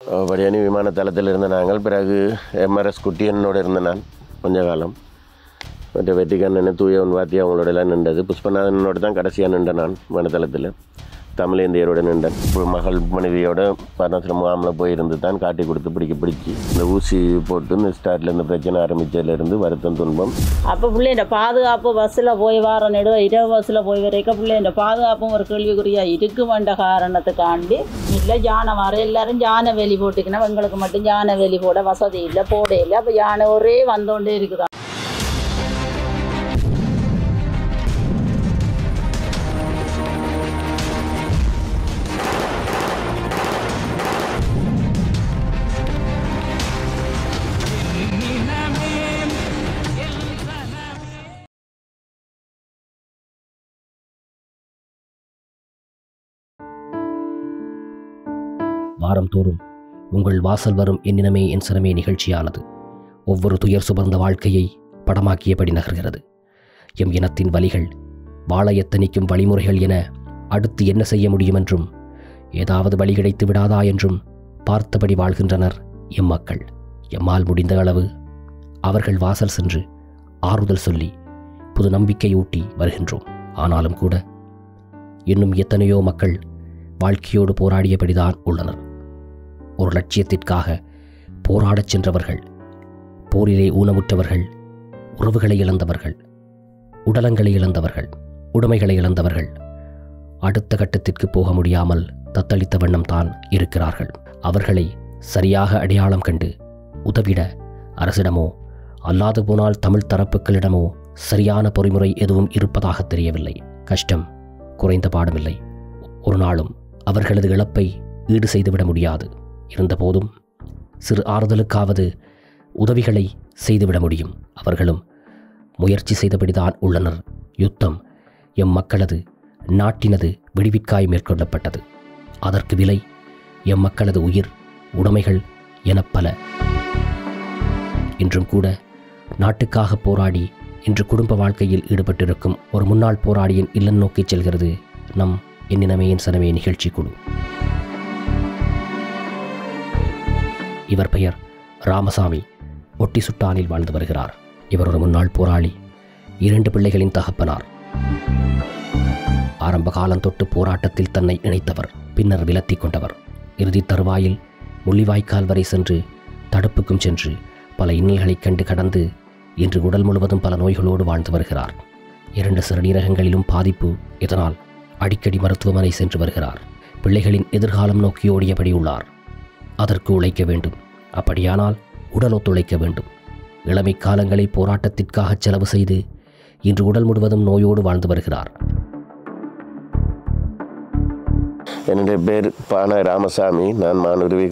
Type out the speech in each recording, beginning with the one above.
படியணி விமான தளத்தில் இருந்த நாங்கள் பிறகு எம்ஆர்எஸ் குட்டியனோடு இருந்த நான் கொஞ்ச காலம் மற்ற வெற்றிகண்ணன் தூயவன் வாத்தி அவங்களோட எல்லாம் நின்றது. புஷ்பநாதனோடு தான் கடைசியாக நின்றேன் நான் விமானத்தளத்தில். தமிழேந்தியரோட நின்றேன். மகள் மனைவியோட பரணத்தில் முகாமில் போயிருந்து தான் காட்டி கொடுத்து பிடிச்சி இந்த ஊசி போட்டு இந்த ஸ்டார்ட்ல இந்த பிரச்சனை ஆரம்பித்ததுலேருந்து வருத்தம் துன்பம். அப்போ பிள்ளைண்ட பாதுகாப்பு பஸ்ஸில் போய் வர நெடுவ இரவு பஸ்ஸில் போய் வரைக்கும் பிள்ளைண்ட பாதுகாப்பும் ஒரு கேள்விக்குறியாக இருக்கு வேண்ட காரணத்துக்காண்டி இல்லை யானை வர எல்லாரும் யானை வேலி போட்டுக்கணும், எங்களுக்கு மட்டும் யானை வேலி போட வசதி இல்லை, போட இல்லை. அப்போ யானை ஒரே வந்தோண்டே இருக்குதான். வாரந்தோறும் உங்கள் வாசல் வரும் எண்ணினமே என் சினமே நிகழ்ச்சியானது ஒவ்வொரு துயர் சுமர்ந்த வாழ்க்கையை படமாக்கியபடி நகர்கிறது. எம் இனத்தின் வலிகள், வாழ எத்தனிக்கும் வழிமுறைகள் என அடுத்து என்ன செய்ய முடியும் என்றும் ஏதாவது வழி கிடைத்து விடாதா என்றும் பார்த்தபடி வாழ்கின்றனர் எம் மக்கள். எம்மால் முடிந்த அளவு அவர்கள் வாசல் சென்று ஆறுதல் சொல்லி புது நம்பிக்கை ஊட்டி வருகின்றோம். ஆனாலும் கூட இன்னும் எத்தனையோ மக்கள் வாழ்க்கையோடு போராடியபடிதான் உள்ளனர். ஒரு லட்சியத்திற்காக போராடச் சென்றவர்கள், போரிலே ஊனமுற்றவர்கள், உறவுகளை இழந்தவர்கள், உடலங்களை இழந்தவர்கள், உடைமைகளை இழந்தவர்கள் அடுத்த கட்டத்திற்கு போக முடியாமல் தத்தளித்த வண்ணம் தான் இருக்கிறார்கள். அவர்களை சரியாக அடையாளம் கண்டு உதவிட அரசிடமோ அல்லாது போனால் தமிழ் தரப்புகளிடமோ சரியான பொறிமுறை எதுவும் இருப்பதாக தெரியவில்லை. கஷ்டம் குறைந்த பாடுமில்லை. ஒரு நாளும் அவர்களது இழப்பை ஈடு செய்துவிட முடியாது. இருந்தபோதும் சிறு ஆறுதலுக்காவது உதவிகளை செய்துவிட முடியும். அவர்களும் முயற்சி செய்தபடிதான் உள்ளனர். யுத்தம் எம் மக்களது நாட்டினது விடுவிற்காய் மேற்கொள்ளப்பட்டது. அதற்கு விலை எம் மக்களது உயிர், உடைமைகள் என பல. இன்றும் கூட நாட்டுக்காக போராடி இன்று குடும்ப வாழ்க்கையில் ஈடுபட்டிருக்கும் ஒரு முன்னாள் போராளியின் இல்லம் நோக்கி செல்கிறது நம் எண்ணினமே என் சினமே நிகழ்ச்சி குழு. இவர் பெயர் ராமசாமி. ஒட்டி சுட்டானில் வாழ்ந்து வருகிறார். இவர் ஒரு முன்னாள் போராளி, 2 பிள்ளைகளின் தகப்பனார். ஆரம்ப காலம் தொட்டு போராட்டத்தில் தன்னை இணைத்தவர், பின்னர் விலத்தி கொண்டவர். இறுதி தருவாயில் முள்ளிவாய்க்கால் வரை சென்று தடுப்புக்கும் சென்று பல இன்னல்களைக் கண்டு கடந்து இன்று உடல் முழுவதும் பல நோய்களோடு வாழ்ந்து வருகிறார். 2 சிறுநீரகங்களிலும் பாதிப்பு. இதனால் அடிக்கடி மருத்துவமனை சென்று வருகிறார். பிள்ளைகளின் எதிர்காலம் நோக்கி ஓடியபடி உள்ளார். அதற்கு உழைக்க வேண்டும். அப்படியானால் உடல் ஒத்துழைக்க வேண்டும். இளமை காலங்களை போராட்டத்திற்காக செலவு செய்து இன்று உடல் முழுவதும் நோயோடு வாழ்ந்து வருகிறார். என்னுடைய பேர் பான ராமசாமி. நான் மானுருவி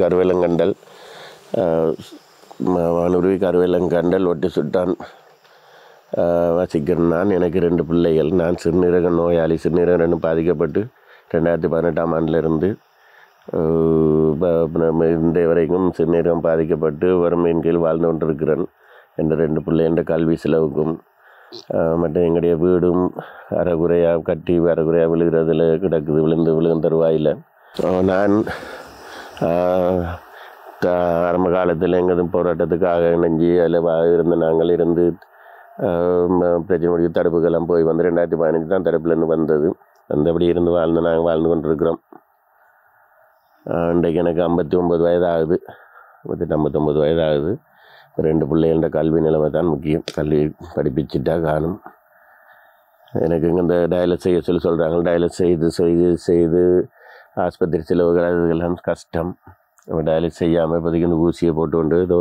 கருவேலங்கண்டல் ஒட்டி சுட்டான் வசிக்கிறேன். நான் எனக்கு 2 பிள்ளைகள். நான் சிறுநீரக நோயாளி. சிறுநீரகம் பாதிக்கப்பட்டு 2018ஆம் ஆண்டிலிருந்து இன்றைய வரைக்கும் சிறுநீரகம் பாதிக்கப்பட்டு வறுமையின் கீழ் வாழ்ந்து கொண்டிருக்கிறேன். என்ற 2 பிள்ளை என்ற கல்வி செலவுக்கும் மற்ற எங்களுடைய வீடும் அரைகுறையாக கட்டி அரைகுறையாக விழுகிறதுல கிடக்குது. விழுந்த தருவாயில் நான் ஆரம்ப காலத்தில் எங்கதும் போராட்டத்துக்காக இணைஞ்சி அதில் இருந்த நாங்கள் இருந்து பிரச்சனை முடிவு தடுப்புக்கெல்லாம் போய் வந்து 2015 தான் தடுப்புலேருந்து வந்தது. அந்தபடி இருந்து நாங்கள் வாழ்ந்து கொண்டிருக்கிறோம். இன்றைக்கு எனக்கு 59 வயதாகுது. 59 வயதாகுது. 2 பிள்ளைகள கல்வி நிலைமை தான் முக்கியம். கல்வி படிப்பிச்சுட்டா காணும். எனக்கு இங்கே இந்த டயாலிஸ் செய்ய சொல்கிறாங்க. டயாலிஸ் செய்து ஆஸ்பத்திரி செலவுகள் அதுக்கெல்லாம் கஷ்டம். டயாலிஸ் செய்யாமல் இப்போதைக்கு இந்த ஊசியை போட்டு கொண்டு ஏதோ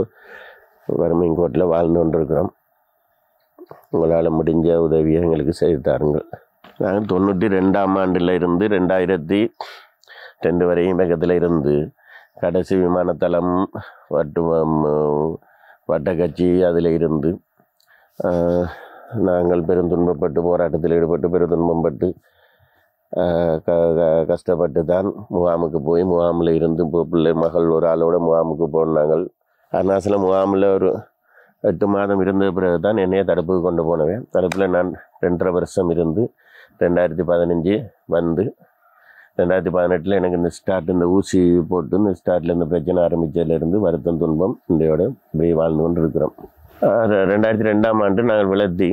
வறுமையின் கோட்டில் வாழ்ந்து கொண்டிருக்கிறோம். உங்களால் முடிஞ்ச உதவியை எங்களுக்கு செய்து தாருங்கள். நாங்கள் 92ஆம் ஆண்டில் இருந்து 2002 வரையும் பக்கத்தில் இருந்து கடைசி விமானத்தளம் வட்டக்கட்சி அதில் இருந்து நாங்கள் பெருந்துன்பப்பட்டு போராட்டத்தில் ஈடுபட்டு பெருந்துன்பப்பட்டு கஷ்டப்பட்டு தான் முகாமுக்கு போய் முகாமில் இருந்து பிள்ளை மகள் ஒரு ஆளோட முகாமுக்கு போனாங்கள். அருணாசலம் முகாமில் ஒரு 8 மாதம் இருந்த பிறகு தான் என்னையே தடுப்புக்கு கொண்டு போனவேன். தடுப்பில் நான் 2.5 வருஷம் இருந்து 2015 வந்து 2018 எனக்கு இந்த ஊசி போட்டு இந்த ஸ்டார்ட்டில் இந்த பிரச்சனை ஆரம்பித்ததுலேருந்து வருத்தம் துன்பம் இன்றையோட இப்படி வாழ்ந்து கொண்டு இருக்கிறோம். 2002ஆம் ஆண்டு நாங்கள் வளர்த்தி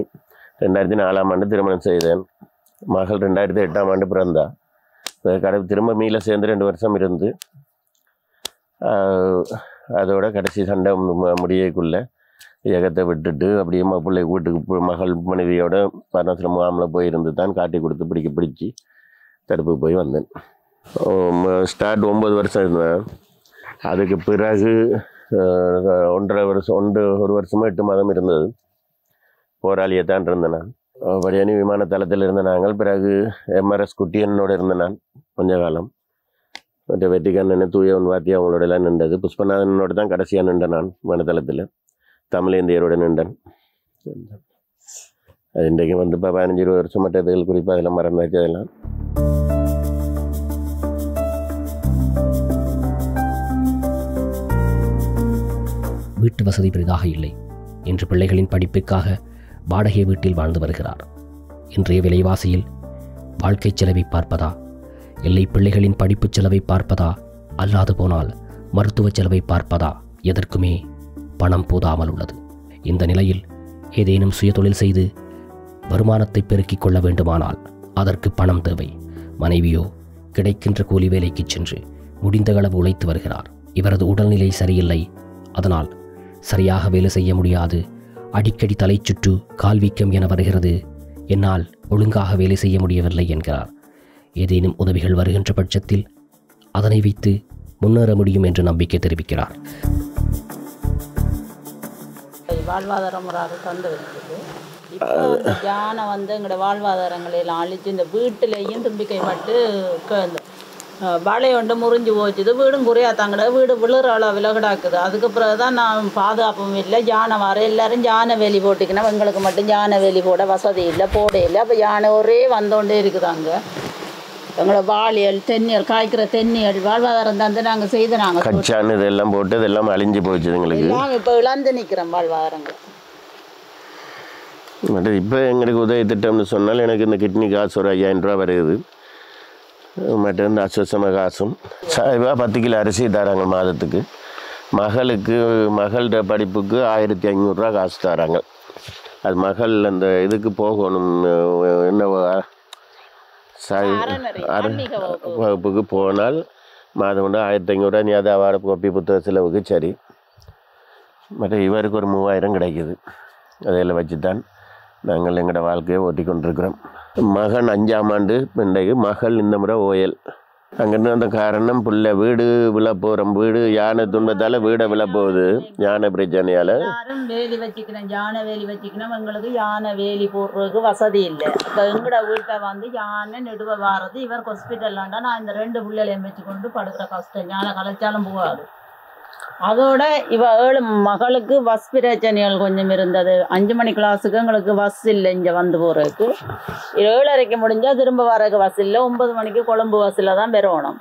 2004ஆம் ஆண்டு திருமணம் செய்தேன். மகள் 2008ஆம் ஆண்டு பிறந்தா. திரும்ப மீள சேர்ந்து 2 வருஷம் இருந்து அதோட கடைசி சண்டை முடியக்குள்ளே ஏகத்தை விட்டுட்டு அப்படியே பிள்ளை வீட்டுக்கு மகள் மனைவியோட பரணத்தில் முகாமில் போய் இருந்து தான் காட்டி கொடுத்து பிடிச்சி தடுப்பு போய் வந்தேன். ஸ்டார்ட் 9 வருஷம் இருந்தேன். அதுக்கு பிறகு 1.5 வருஷம் 1 வருஷமோ 8 மாதம் இருந்தது. போராளியை தான் இருந்தேன் நான். படியானி விமான தளத்தில் இருந்த நாங்கள். பிறகு MRS குட்டியனோடு இருந்த நான் கொஞ்ச காலம். மற்ற வெற்றிகண்ணன் தூயவன் வாத்தி அவங்களோட எல்லாம் நின்றது. புஷ்பநாதனோடு தான் கடைசியாக நின்றேன் நான் விமானத்தளத்தில். தமிழேந்தியரோட நின்றேன். அது இன்றைக்கு வந்து இப்போ 15-20 வருஷம் மற்றதுகள் குறிப்பாக அதெல்லாம் மறந்தாச்சு. அதெல்லாம் வீட்டு வசதி பெரிதாக இல்லை என்று பிள்ளைகளின் படிப்புக்காக வாடகை வீட்டில் வாழ்ந்து வருகிறார். இன்றைய விலைவாசியில் வாழ்க்கை செலவை பார்ப்பதா, இல்லை பிள்ளைகளின் படிப்பு செலவை பார்ப்பதா, அல்லாது போனால் மருத்துவ செலவை பார்ப்பதா, எதற்குமே பணம் போதாமல் உள்ளது. இந்த நிலையில் ஏதேனும் சுயதொழில் செய்து வருமானத்தை பெருக்கிக் கொள்ள வேண்டுமானால் அதற்கு பணம் தேவை. மனைவியோ கிடைக்கின்ற கூலி வேலைக்கு சென்று முடிந்த அளவு உழைத்து வருகிறார். இவரது உடல்நிலை சரியில்லை. அதனால் சரியாக வேலை செய்ய முடியாது. அடிக்கடி தலை சுற்று, கால் வீக்கம் என வருகிறது. என்னால் ஒழுங்காக வேலை செய்ய முடியவில்லை என்கிறார். ஏதேனும் உதவிகள் வருகின்ற பட்சத்தில் அதனை வைத்து முன்னேற முடியும் என்று நம்பிக்கை தெரிவிக்கிறார். வாழ்வாதார முறையாக தந்து இருக்குது. இப்போ அந்த யானை வந்து எங்களோட வாழ்வாதாரங்களெல்லாம் அழிச்சு இந்த வீட்டிலையும் தும்பிக்கை பட்டு வாழை ஒன்று முறிஞ்சு போச்சுது. வீடும் குறையா தாங்கட வீடு விழுற அளவில் கிடாக்குது. அதுக்கு பிறகு தான் நான் பாதுகாப்பும் இல்லை. யானை வர எல்லாரும் யானை வேலி போட்டுக்கினா எங்களுக்கு மட்டும் யானை வேலி போட வசதி இல்லை, போட இல்லை. அப்போ யானை ஒரே வந்தோண்டே இருக்குதாங்க. எங்களோட வாளியல் தென்னியல் காய்க்கிற தென்னியல் வாழ்வாதாரம் தந்து நாங்கள் செய்து நாங்கள் கச்சான்னு இதெல்லாம் போட்டு இதெல்லாம் அழிஞ்சு போச்சு எங்களுக்கு. நாங்கள் இப்போ இழந்து நிற்கிறோம் வாழ்வாதாரங்கள். இப்போ எங்களுக்கு உதவி திட்டம்னு சொன்னால் எனக்கு இந்த கிட்னி காசு ஒரு 5000 ரூபா வருது. மற்ற இந்த அஸ்வசம காசும் 10 கிலோ அரிசி தராங்க மாதத்துக்கு. மகளோட படிப்புக்கு 1500 ரூபா காசு தராங்க. அது மகள் அந்த இதுக்கு போகணும், என்ன வகுப்புக்கு போனால் மாதம் 1500 ரூபா. நீ அதை அவட கோப்பி புத்தக செலவுக்கு சரி. மற்ற இவருக்கு ஒரு 3000 கிடைக்குது. அதையில் வச்சு தான் நாங்கள் எங்களோட வாழ்க்கையை ஓட்டி கொண்டிருக்கிறோம். மகன் 5ஆம் ஆண்டு இன்றைக்கு. மகள் இந்த முறை ஓயல். அங்கேருந்து அந்த காரணம் பிள்ளை வீடு விழப்போகிறோம். வீடு யானை துன்பத்தால் வீடை விழப்போகுது. யானை பிரச்சனையால் யாரும் வேலி வச்சுக்கணும், யானை வேலி வச்சுக்கணும். எங்களுக்கு யானை வேலி போடுறதுக்கு வசதி இல்லை. இப்போ எங்களோட வீட்டை வந்து யானை நெடுவ வாரது. இவர் ஹாஸ்பிட்டல்லாண்டா நான் இந்த 2 பிள்ளைகளையும் வச்சு கொண்டு படுக்கிற கஷ்டம். யானை கலைச்சாலும் போகாது. அதோட இவ 7 மகளுக்கு பஸ் பிரச்சனைகள் கொஞ்சம் இருந்தது. 5 மணி கிளாஸுக்கு எங்களுக்கு பஸ் இல்லை இங்கே வந்து போகிறதுக்கு. 7:30க்கு முடிஞ்சால் திரும்ப வரதுக்கு பஸ் இல்லை. 9 மணிக்கு கொழும்பு பஸ்ஸில் தான் பெறணும்.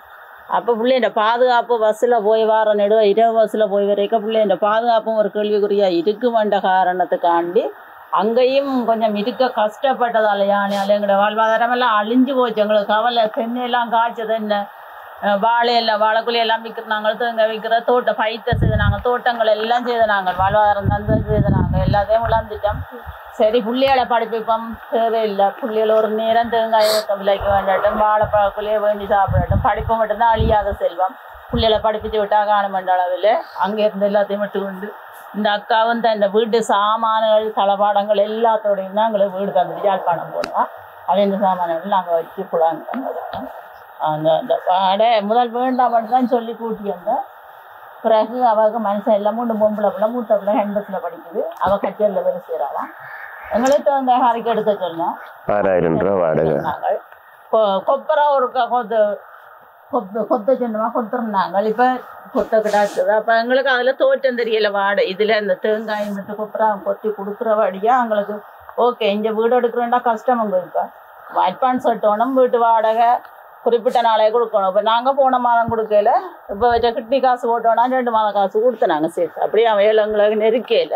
அப்போ பிள்ளைண்ட பாதுகாப்பு பஸ்ஸில் போய் வர நெடுவ இரவு பஸ்ஸில் போய் வரைக்கும் பிள்ளைண்ட பாதுகாப்பும் ஒரு கேள்விக்குறியாக இருக்கு வேண்ட காரணத்துக்காண்டி அங்கேயும் கொஞ்சம் இருக்க கஷ்டப்பட்டதால் யானையால் எங்களோட வாழ்வாதாரமெல்லாம் அழிஞ்சு போச்சு. எங்களுக்கு கவலை. தென்னையெல்லாம் காய்ச்சது என்ன வாழையெல்லாம் வாழைக்குள்ளையெல்லாம் விற்கிறாங்க. தேங்காய் விற்கிற தோட்டம் பயிற்ற செய்த நாங்கள் தோட்டங்கள் எல்லாம் செய்த நாங்கள் வாழ்வாதாரம் தந்து செய்த நாங்கள் எல்லாத்தையும் விளாந்துட்டோம். சரி பிள்ளைகளை படிப்பிப்போம் தேவையில்லை. பிள்ளைகள் ஒரு நேரம் தேங்காய் விலைக்கு வேண்டாட்டும், வாழைப்பழக்குள்ளேயே வேண்டி சாப்பிடட்டும். படிப்பு மட்டும்தான் அழியாத செல்வம். பிள்ளைகளை படிப்பிச்சு விட்டா காணுமென்ற அளவில் அங்கேருந்து எல்லாத்தையும் விட்டு கொண்டு இந்த அக்காவும் தான் இந்த வீட்டு சாமான்கள் தளபாடங்கள் எல்லாத்தோடையும் தான் எங்களுக்கு வீடு தந்துட்டு யாழ்ப்பாணம் போடுவோம். அது இந்த சாமான்கள் நாங்கள் வச்சு புழங்க அந்த வாடை முதல் வேண்டாம் மட்டும்தான் சொல்லி கூட்டி வந்தேன். பிறகு அவருக்கு மனுஷன் எல்லாம் 3 பொம்பளை பிள்ளை, மூத்த பிள்ளை ஹெண்பஸில் படிக்குது. அவள் கச்சேரியில் வேலை செய்கிறாளாம். எங்களுக்கு அந்த ஹாரிக்கு எடுக்க சொன்னோம். 6000 ரூபா வாடகை. கொப்பரா ஒரு கொத்த சொன்னோமா கொத்துருந்தாங்க. இப்போ கொத்த கிடாக்குது. அப்போ எங்களுக்கு அதில் தோட்டம் தெரியல வாடகை. இதில் இந்த தேங்காய் மட்டும் கொப்பரா கொத்தி கொடுக்குறபடியாக எங்களுக்கு ஓகே. இந்த வீடு எடுக்கிறோண்டா கஷ்டம். அங்கே இப்போ அட்வான்ஸ் கட்டணும், வீட்டு வாடகை குறிப்பிட்ட நாளே கொடுக்கணும். இப்போ நாங்கள் போன மாதம் கொடுக்கல. இப்போ வச்ச கிட்னி காசு போட்டோன்னா 2 மாதம் காசு கொடுத்து நாங்கள் சேர்த்து அப்படியே அவன் எங்களுக்கு நெருக்கையில்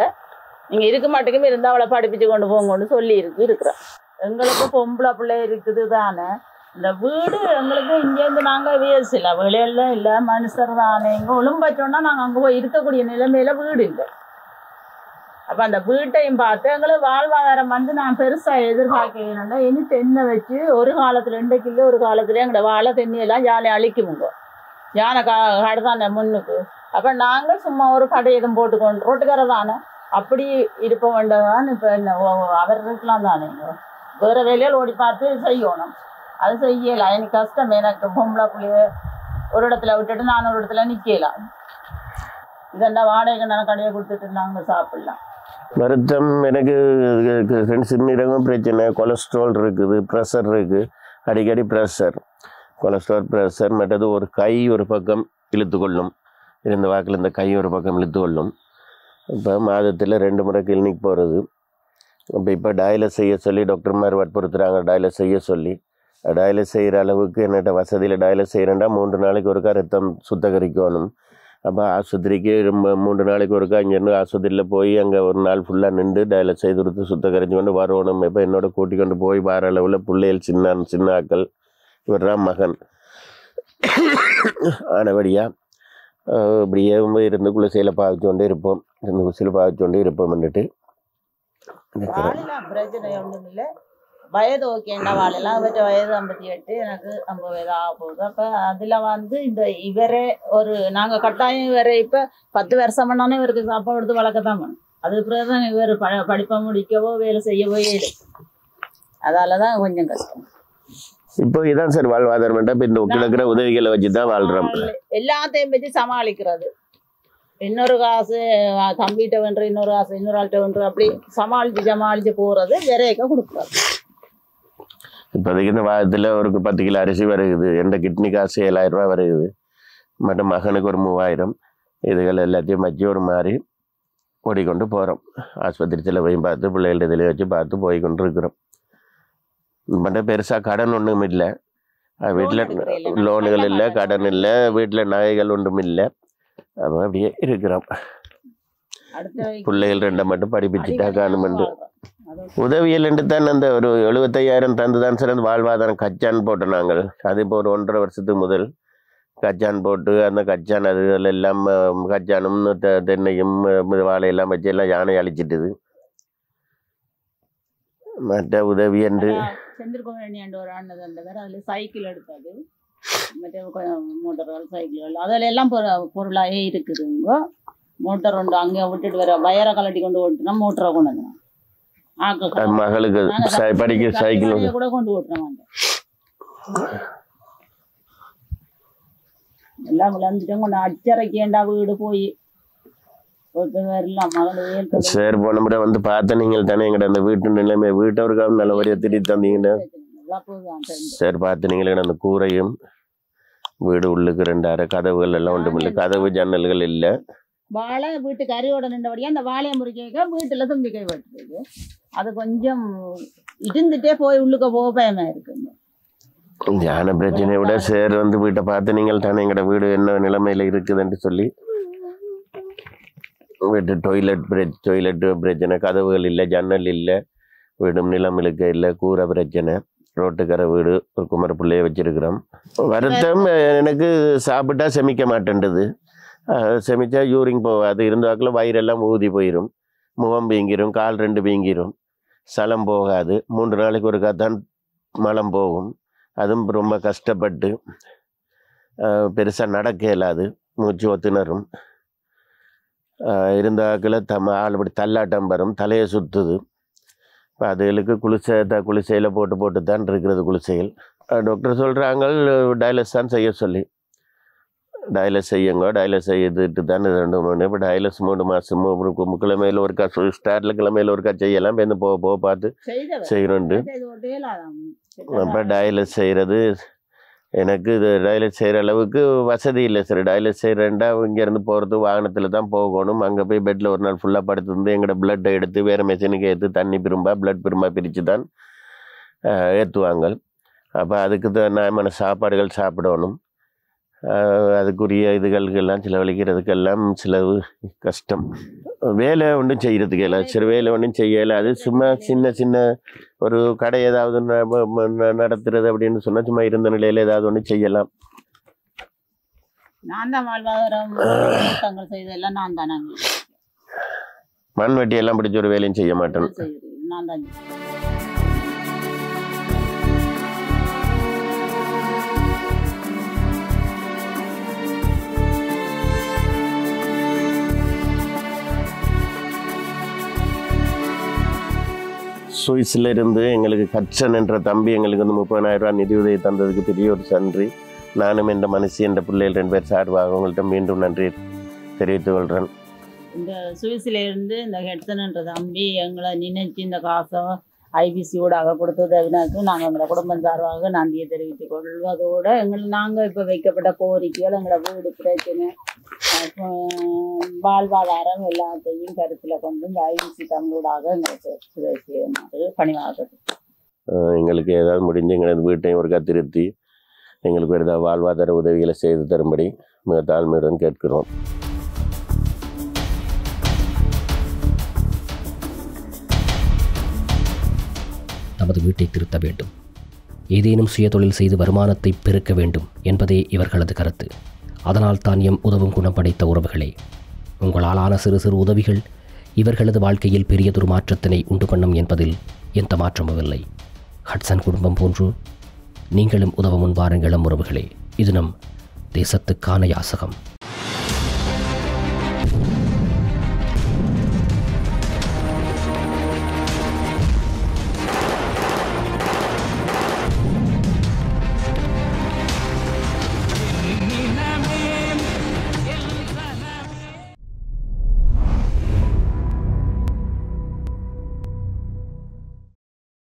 நீங்கள் இருக்க மாட்டேங்குமே இருந்தால் அவளை படிப்பிச்சு கொண்டு போங்கன்னு சொல்லி இருக்கிறோம். எங்களுக்கு பொம்பளை பிள்ளை இருக்குது தானே. இந்த வீடு எங்களுக்கு இங்கேருந்து நாங்கள் வேசில்லை வெளியில் இல்லை மனுஷர் தானே இங்கே ஒழும்பச்சோன்னா நாங்கள் அங்கே போய் இருக்கக்கூடிய நிலைமையில வீடு இல்லை. அப்போ அந்த வீட்டையும் பார்த்து எங்களுக்கு வாழ்வாதாரம் வந்து நான் பெருசாக எதிர்பார்க்கணும்னா இனி தென்னை வச்சு ஒரு காலத்தில் 2 கிலோ ஒரு காலத்துல எங்களோட வாழை தென்னையெல்லாம் யானை அழிக்குமுங்க. யானை கடை தானே முன்னுக்கு. அப்போ நாங்கள் சும்மா ஒரு கடை எதுவும் போட்டுக்கொண்டு ரோட்டுக்கார தானே அப்படி இருப்ப வேண்டதான். இப்போ என்ன அவர் இருக்கலாம் தானே வேறு வேலையில் ஓடி பார்த்து செய்யணும். அது செய்யலை. எனக்கு கஷ்டம். எனக்கு பொம்பளை பிள்ளைய ஒரு இடத்துல விட்டுட்டு நான் ஒரு இடத்துல நிற்கலாம். இதெல்லாம் வாடகை நான் கடையை கொடுத்துட்டு நாங்கள் சாப்பிடலாம். வருத்தம் எனக்கு சிறுநீரகம் பிரச்சனை, கொலஸ்ட்ரால் இருக்குது, ப்ரெஷர் இருக்குது, அடிக்கடி ப்ரெஷர், கொலஸ்ட்ரால் ப்ரெஷர். மற்றது ஒரு கை ஒரு பக்கம் இழுத்து கொள்ளும். இருந்த வாக்கில் இந்த கை ஒரு பக்கம் இழுத்து கொள்ளும். இப்போ மாதத்தில் 2 முறை கிளினிக் போகிறது. இப்போ டயலிஸ் செய்ய சொல்லி டாக்டர்மார் வற்புறுத்துறாங்க. டயலிஸ் செய்ய சொல்லி டயலிஸ் செய்கிற அளவுக்கு என்னட்ட வசதியில் டயலிஸ் செய்கிறேன்டா 3 நாளைக்கு ஒருக்கா ரத்தம் சுத்தகரிக்கணும். அப்போ ஆஸ்பத்திரிக்கு 3 நாளைக்கு ஒருக்கா இங்கேருந்து ஆஸ்பத்திரியில் போய் அங்கே ஒரு நாள் ஃபுல்லாக நின்று டயலிஸ் செய்து கொடுத்து சுத்தகரிச்சு கொண்டு வரணும். இப்போ என்னோட கூட்டி கொண்டு போய் வர அளவில் பிள்ளைகள் சின்ன ஆக்கள். இவர் தான் மகன். ஆனபடியாக இப்படியே இருந்து குளிசையில் பாவிச்சு கொண்டே இருப்போம். இருந்து குளிசையில் பாவிச்சு கொண்டே இருப்போம்ன்னுட்டு வாழலாம் பிரச்சனை ஒன்றும் இல்லை. வயது ஓகேண்டா வாழலாம். இவற்ற வயது 58, எனக்கு 50 வயது ஆக போகுது. அப்போ அதில் வந்து இந்த இவரே ஒரு நாங்கள் கட்டாயம் இவரை இப்போ 10 வருஷம் பண்ணாலும் இவருக்கு சாப்பாடு எடுத்து வளர்க்கத்தான் வேணும். அதுக்கு பிறகு தான் இவர் படிப்பை முடிக்கவோ வேலை செய்யவோ இல்லை. அதால தான் கொஞ்சம் கஷ்டம். இப்போ இதான் சார் வாழ்வாதாரம். இப்போ இந்த கிடக்கிற உதவிகளை வச்சு தான் வாழ்கிறோம். எல்லாத்தையும் வச்சு சமாளிக்கிறது. இன்னொரு காசு தம்பிகிட்ட வென்று, இன்னொரு காசு இன்னொரு ஆள்கிட்ட வென்று, அப்படி சமாளித்து போகிறது. விரைக்க கொடுக்குறது. இப்போதைக்கு இந்த வாரத்தில் ஒரு 10 கிலோ அரிசி வருகுது. எந்த கிட்னி காசு 7,000 ரூபா வருகுது. மற்றும் மகனுக்கு ஒரு 3000. இதுகள் எல்லாத்தையும் வச்சு ஒரு மாதிரி ஓடிக்கொண்டு போகிறோம். ஆஸ்பத்திரி செலவையும் பார்த்து பிள்ளைகள்ட்ட இதில் வச்சு பார்த்து போய் கொண்டு இருக்கிறோம். மட்டும் பெருசாக கடன் ஒன்றும் இல்லை. வீட்டில் லோனுகள் இல்லை, கடன் இல்லை, வீட்டில் நகைகள் ஒன்றும் இல்லை. அப்போ அப்படியே இருக்கிறோம். பிள்ளைகள் 2 மட்டும் படிப்பிச்சுட்டா காணுமெண்டு உதவியல் என்று தான் அந்த ஒரு 75,000 தந்து தான் சார் அந்த வாழ்வாதாரம் கச்சான் போட்டோம் நாங்கள். அது இப்போ ஒரு 1.5 வருஷத்துக்கு முதல் கச்சான் போட்டு அந்த கச்சான் அதுகள் எல்லாம் கச்சானும் தென்னையும் வாழையெல்லாம் வச்சு எல்லாம் யானை அழிச்சிட்டுது. மற்ற உதவி என்று செந்திருக்கோம் ஒரு ஆனது அந்த வேறு அதில் சைக்கிள் எடுத்தது, மற்ற மோட்டர்கள் சைக்கிள்கள் அதில் எல்லாம் பொருளாகவே இருக்குதுங்க. மோட்டர் ஒன்று அங்கே விட்டுட்டு வர வயரை கலட்டி கொண்டு ஓட்டுனா மோட்டரை கொண்டு வந்தோம். மகளுக்கு படிக்க சைக்கிள் கூட கொண்டு ஓட்டுறோம். எல்லாம் விளைஞ்சிட்டோம். கொண்டு அச்சரைக்கேண்டா வீடு போய் சரி போன வந்து பார்த்தேன். நீங்கள் தானே எங்கிட்ட அந்த வீட்டு நிலைமை வீட்டவருக்காக நல்லபடியாக திடீர் தந்தீங்கன்னா சரி பார்த்து நீங்களே அந்த கூரையும் வீடு உள்ளுக்கு 2 அறை கதவுகள் எல்லாம் ஒன்றும் இல்லை. கதவு ஜன்னல்கள் இல்லை. வாழை வீட்டுக்கு அரியோட நின்றபடியா அந்த வாழையை முறிக்க வீட்டில் தும்பிக்கை வெட்டுறது. அது கொஞ்சம் இருந்துட்டே போய் உள்ளுக்க போக பயமா இருக்குங்க. ஞான பிரச்சனையை விட சேர் வந்து வீட்டை பார்த்து நீங்கள் தானே எங்களோட வீடு என்ன நிலைமையில இருக்குதுன்னு சொல்லி வீட்டு டொய்லெட் பிரச்சனை, கதவுகள் இல்லை, ஜன்னல் இல்லை, வீடும் நிலம் இழுக்க இல்லை, கூரை பிரச்சனை, ரோட்டுக்கரை வீடு, ஒரு குமர பிள்ளைய வச்சிருக்கிறோம். வருத்தம் எனக்கு சாப்பிட்டா செமிக்க மாட்டேன்றது. செமிச்சா யூரிங் போகாது. இருந்த வாக்கில் வயிறெல்லாம் ஊதி போயிடும், முகம் வீங்கிரும், கால் 2 வீங்கிரும், சலம் போகாது. 3 நாளைக்கு ஒருக்கா தான் மலம் போகும். அதுவும் ரொம்ப கஷ்டப்பட்டு பெருசாக நடக்க இயலாது, மூச்சு ஒத்துணரும். இருந்த வாக்கில் ஆள் இப்படி தள்ளாட்டம் வரும், தலையை சுற்றுது. இப்போ அதுகளுக்கு குளிசையில் போட்டு தான் இருக்கிறது குளிசைகள். டாக்டர் சொல்கிறாங்க டயலிஸ் தான் செய்ய சொல்லி. டயலிஸ் செய்யுங்க, டயலிஸ் செய்துட்டு தான் 2 மணி. இப்போ டயலிஸ் 3 மாதம் கிழமையில் ஒருக்கா ஸ்டார்டில் கிழமையில் ஒருக்கா செய்யலாம். இப்போ போக பார்த்து செய்கிறோண்டு. அப்போ டயலிஸ் செய்கிறது எனக்கு இது டயலிஸ் செய்கிற அளவுக்கு வசதி இல்லை சார். டயலிஸ் செய்கிறேன்டா இங்கேருந்து போகிறது வாகனத்தில் தான் போகணும். அங்கே போய் பெட்டில் ஒரு நாள் ஃபுல்லாக படுத்துருந்து எங்களோட பிளட்டை எடுத்து வேறு மெஷினுக்கு ஏற்று தண்ணி பிளட் பிரிம்பாக பிரித்து தான் ஏற்றுவாங்க. அப்போ அதுக்கு தான் நான் சாப்பாடுகள் சாப்பிடணும். அதுக்குரிய இதுகளுக்கெல்லாம் செலவழிக்கிறதுக்கெல்லாம் செலவு கஷ்டம். வேலை ஒன்றும் செய்கிறதுக்கு இல்லை, சரி வேலை ஒன்றும் செய்யலை. அது சும்மா சின்ன சின்ன ஒரு கடை ஏதாவது நடத்துறது அப்படின்னு சொன்னால் சும்மா இருந்த நிலையில் ஏதாவது ஒன்று செய்யலாம். நான் தான் வாழ்வாதாரம் தங்கள் செய்தெல்லாம் நான் தானே. மண் வெட்டி எல்லாம் பிடிச்ச ஒரு வேலையும் செய்ய மாட்டேன். நான் தான். சுவிஸில் இருந்து எங்களுக்கு ஹட்சன் என்ற தம்பி எங்களுக்கு வந்து 30,000 ரூபா நிதியுதவி தந்ததுக்கு பெரிய ஒரு நன்றி. நானும் என்ற மனசு என்ற பிள்ளைகள் 2 பேர் சார்பாக உங்கள்கிட்ட மீண்டும் நன்றி தெரிவித்துக் கொள்கிறேன். இந்த சுவிஸிலேருந்து இந்த ஹெட்சன்ன்ற தம்பி எங்களை நினைச்சு இந்த காசை ஐபிசி ஊடாக கொடுத்ததுனாக்கு நாங்கள் எங்களை குடும்பம் சார்பாக நன்றியை தெரிவித்துக் கொள்வதோடு நாங்கள் இப்போ வைக்கப்பட்ட கோரிக்கைகள் எங்களை வீடு பிரச்சனை வாழ்வாதாரம் எல்லாத்தையும் கருத்தில் கொண்டு இந்த ஐபிசி தமிழூடாக எங்களுக்கு பணிவாக எங்களுக்கு ஏதாவது முடிஞ்சு எங்களது வீட்டையும் ஒரு திருத்தி எங்களுக்கு ஒரு ஏதாவது வாழ்வாதார உதவிகளை செய்து தரும்படி மிக தாழ்மையுடன் கேட்கிறோம். நமது வீட்டை திருத்த வேண்டும், ஏதேனும் சுயதொழில் செய்து வருமானத்தை பெருக்க வேண்டும் என்பதே இவர்களது கருத்து. அதனால் தான் எம் உதவும் குணம் படைத்த உறவுகளே, உங்களாலான சிறு சிறு உதவிகள் இவர்களது வாழ்க்கையில் பெரியதொரு மாற்றத்தினை உண்டு பண்ணும் என்பதில் எந்த மாற்றமும் இல்லை. ஹட்சன் குடும்பம் போன்று நீங்களும் உதவ முன்வாருங்களும் உறவுகளே. இது நம் தேசத்துக்கான யாசகம்.